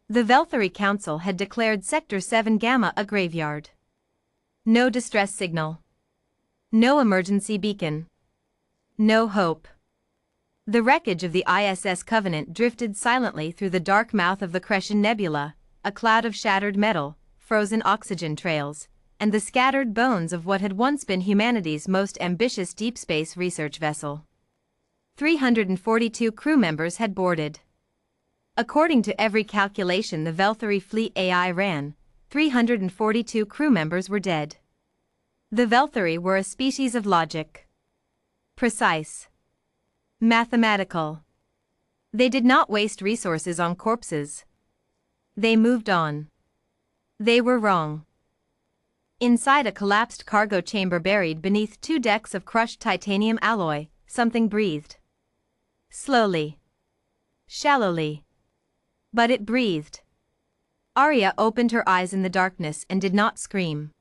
The Velthary Council had declared Sector 7 Gamma a graveyard. No distress signal. No emergency beacon. No hope. The wreckage of the ISS Covenant drifted silently through the dark mouth of the Crescent Nebula, a cloud of shattered metal, frozen oxygen trails, and the scattered bones of what had once been humanity's most ambitious deep space research vessel. 342 crew members had boarded. According to every calculation the Velthary fleet AI ran, 342 crew members were dead. The Velthary were a species of logic. Precise. Mathematical. They did not waste resources on corpses. They moved on. They were wrong. Inside a collapsed cargo chamber buried beneath 2 decks of crushed titanium alloy, something breathed. Slowly. Shallowly. But it breathed. Arya opened her eyes in the darkness and did not scream.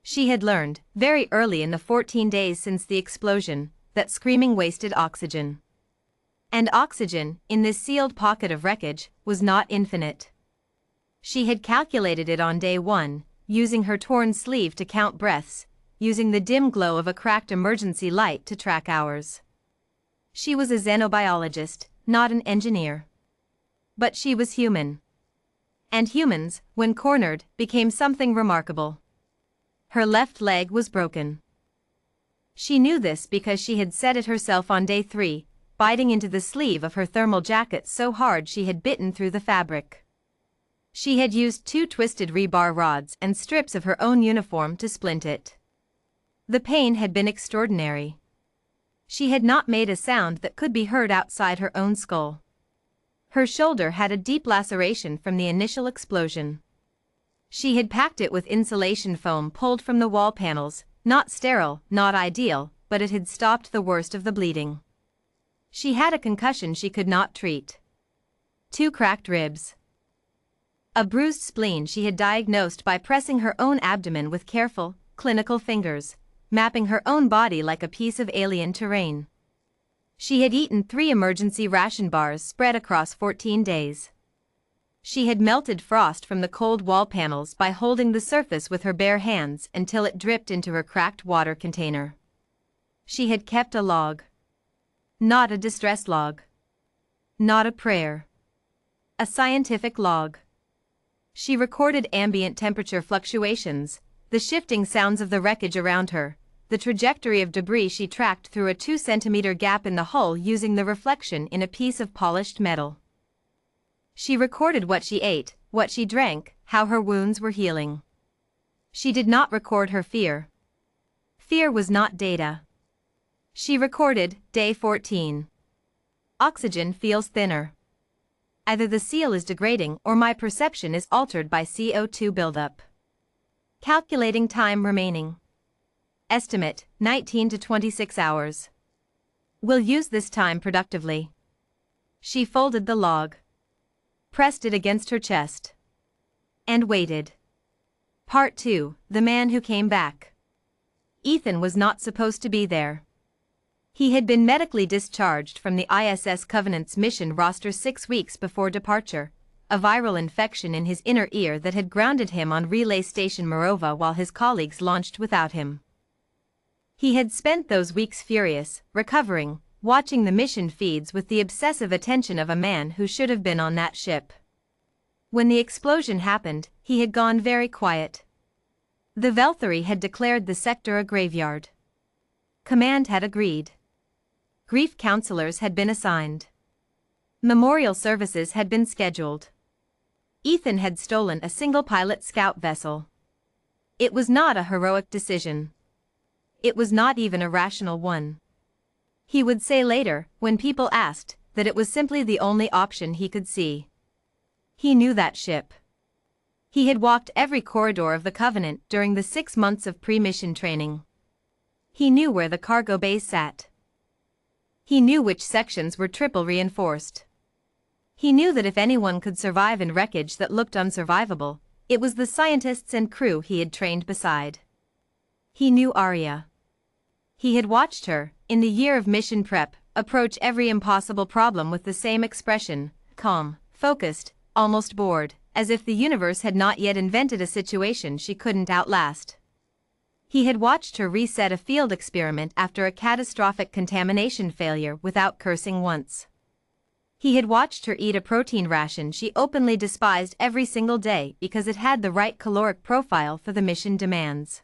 She had learned, very early in the 14 days since the explosion, that screaming wasted oxygen. And oxygen, in this sealed pocket of wreckage, was not infinite. She had calculated it on day 1, using her torn sleeve to count breaths, using the dim glow of a cracked emergency light to track hours. She was a xenobiologist, not an engineer. But she was human. And humans, when cornered, became something remarkable. Her left leg was broken. She knew this because she had said it herself on day 3, biting into the sleeve of her thermal jacket so hard she had bitten through the fabric. She had used 2 twisted rebar rods and strips of her own uniform to splint it. The pain had been extraordinary. She had not made a sound that could be heard outside her own skull. Her shoulder had a deep laceration from the initial explosion. She had packed it with insulation foam pulled from the wall panels, not sterile, not ideal, but it had stopped the worst of the bleeding. She had a concussion she could not treat. 2 cracked ribs. A bruised spleen she had diagnosed by pressing her own abdomen with careful, clinical fingers, mapping her own body like a piece of alien terrain. She had eaten 3 emergency ration bars spread across 14 days. She had melted frost from the cold wall panels by holding the surface with her bare hands until it dripped into her cracked water container. She had kept a log. Not a distress log. Not a prayer. A scientific log. She recorded ambient temperature fluctuations, the shifting sounds of the wreckage around her, the trajectory of debris she tracked through a 2-centimeter gap in the hull using the reflection in a piece of polished metal. She recorded what she ate, what she drank, how her wounds were healing. She did not record her fear. Fear was not data. She recorded, day 14. Oxygen feels thinner. Either the seal is degrading or my perception is altered by CO2 buildup. Calculating time remaining. Estimate, 19 to 26 hours. We'll use this time productively. She folded the log. Pressed it against her chest. And waited. Part 2, The Man Who Came Back. Ethan was not supposed to be there. He had been medically discharged from the ISS Covenant's mission roster 6 weeks before departure, a viral infection in his inner ear that had grounded him on Relay Station Morova while his colleagues launched without him. He had spent those weeks furious, recovering, watching the mission feeds with the obsessive attention of a man who should have been on that ship. When the explosion happened, he had gone very quiet. The Velthary had declared the sector a graveyard. Command had agreed. Grief counselors had been assigned. Memorial services had been scheduled. Ethan had stolen a single-pilot scout vessel. It was not a heroic decision. It was not even a rational one. He would say later, when people asked, that it was simply the only option he could see. He knew that ship. He had walked every corridor of the Covenant during the 6 months of pre-mission training. He knew where the cargo bays sat. He knew which sections were triple reinforced. He knew that if anyone could survive in wreckage that looked unsurvivable, it was the scientists and crew he had trained beside. He knew Arya. He had watched her, in the year of mission prep, approach every impossible problem with the same expression, calm, focused, almost bored, as if the universe had not yet invented a situation she couldn't outlast. He had watched her reset a field experiment after a catastrophic contamination failure without cursing once. He had watched her eat a protein ration she openly despised every single day because it had the right caloric profile for the mission demands.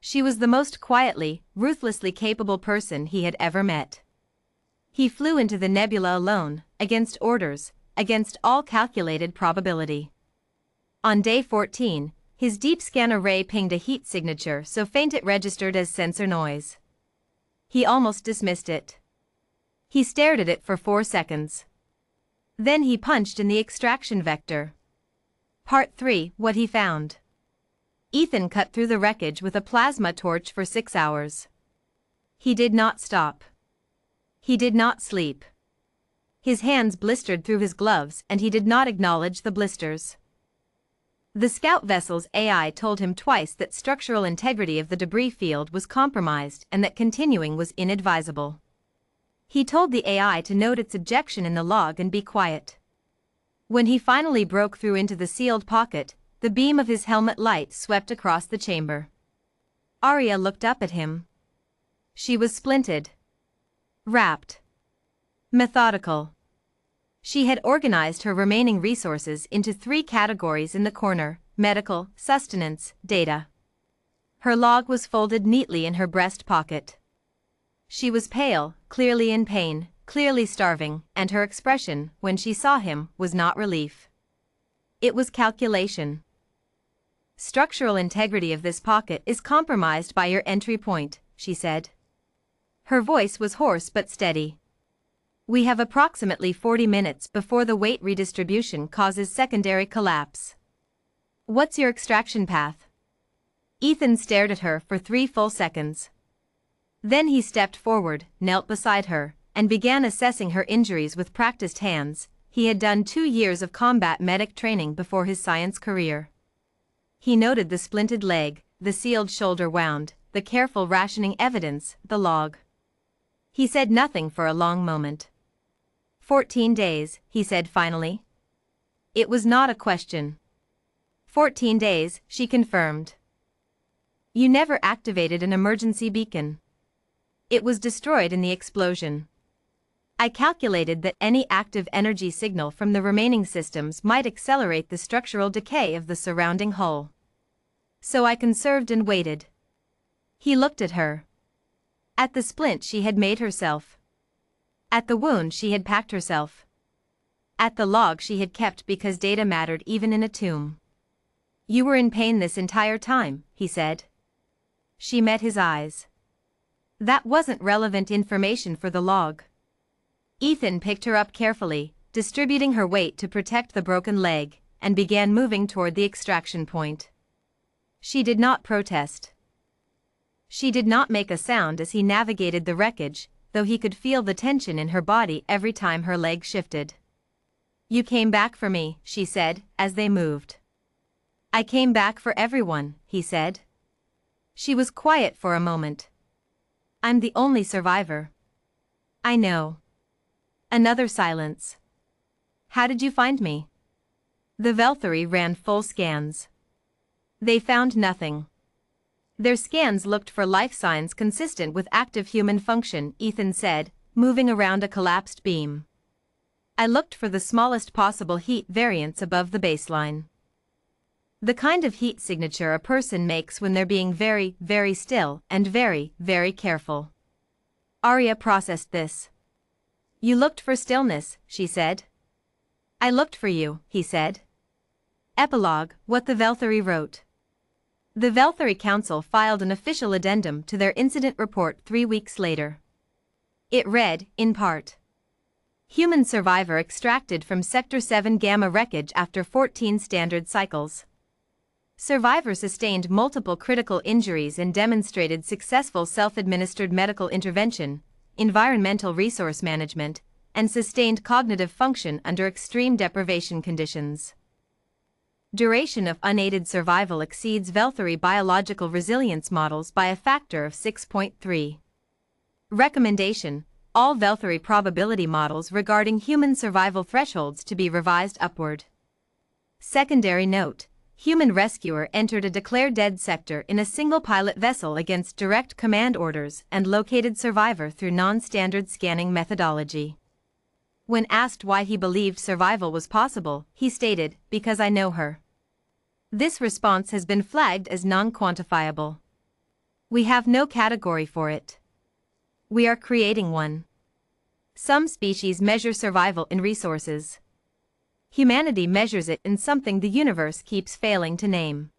She was the most quietly, ruthlessly capable person he had ever met. He flew into the nebula alone, against orders, against all calculated probability. On day 14, his deep scan array pinged a heat signature so faint it registered as sensor noise. He almost dismissed it. He stared at it for 4 seconds. Then he punched in the extraction vector. Part 3, What he found. Ethan cut through the wreckage with a plasma torch for 6 hours. He did not stop. He did not sleep. His hands blistered through his gloves and he did not acknowledge the blisters. The scout vessel's AI told him twice that structural integrity of the debris field was compromised and that continuing was inadvisable. He told the AI to note its objection in the log and be quiet. When he finally broke through into the sealed pocket, the beam of his helmet light swept across the chamber. Arya looked up at him. She was splinted. Rapt. Methodical. She had organized her remaining resources into 3 categories in the corner: medical, sustenance, data. Her log was folded neatly in her breast pocket. She was pale, clearly in pain, clearly starving, and her expression, when she saw him, was not relief. It was calculation. Structural integrity of this pocket is compromised by your entry point, she said. Her voice was hoarse but steady. We have approximately 40 minutes before the weight redistribution causes secondary collapse. What's your extraction path? Ethan stared at her for 3 full seconds. Then he stepped forward, knelt beside her, and began assessing her injuries with practiced hands. He had done 2 years of combat medic training before his science career. He noted the splinted leg, the sealed shoulder wound, the careful rationing evidence, the log. He said nothing for a long moment. 14 days, he said finally. It was not a question. 14 days, she confirmed. You never activated an emergency beacon. It was destroyed in the explosion. I calculated that any active energy signal from the remaining systems might accelerate the structural decay of the surrounding hull. So I conserved and waited. He looked at her. At the splint she had made herself. At the wound she had packed herself. At the log she had kept because data mattered even in a tomb. You were in pain this entire time, he said. She met his eyes. That wasn't relevant information for the log. Ethan picked her up carefully, distributing her weight to protect the broken leg, and began moving toward the extraction point. She did not protest. She did not make a sound as he navigated the wreckage, though he could feel the tension in her body every time her leg shifted. You came back for me, she said, as they moved. I came back for everyone, he said. She was quiet for a moment. I'm the only survivor. I know. Another silence. How did you find me? The Velthari ran full scans. They found nothing. Their scans looked for life signs consistent with active human function, Ethan said, moving around a collapsed beam. I looked for the smallest possible heat variance above the baseline. The kind of heat signature a person makes when they're being very, very still and very, very careful. Arya processed this. You looked for stillness, she said. I looked for you, he said. Epilogue, what the Velthari wrote. The Velthari Council filed an official addendum to their incident report 3 weeks later. It read, in part, Human survivor extracted from Sector 7 Gamma wreckage after 14 standard cycles. Survivor sustained multiple critical injuries and demonstrated successful self-administered medical intervention, environmental resource management, and sustained cognitive function under extreme deprivation conditions. Duration of unaided survival exceeds Velthari biological resilience models by a factor of 6.3. Recommendation: all Velthary probability models regarding human survival thresholds to be revised upward. Secondary note: human rescuer entered a declared dead sector in a single pilot vessel against direct command orders and located survivor through non-standard scanning methodology. When asked why he believed survival was possible, he stated, "Because I know her." This response has been flagged as non-quantifiable. We have no category for it. We are creating one. Some species measure survival in resources. Humanity measures it in something the universe keeps failing to name.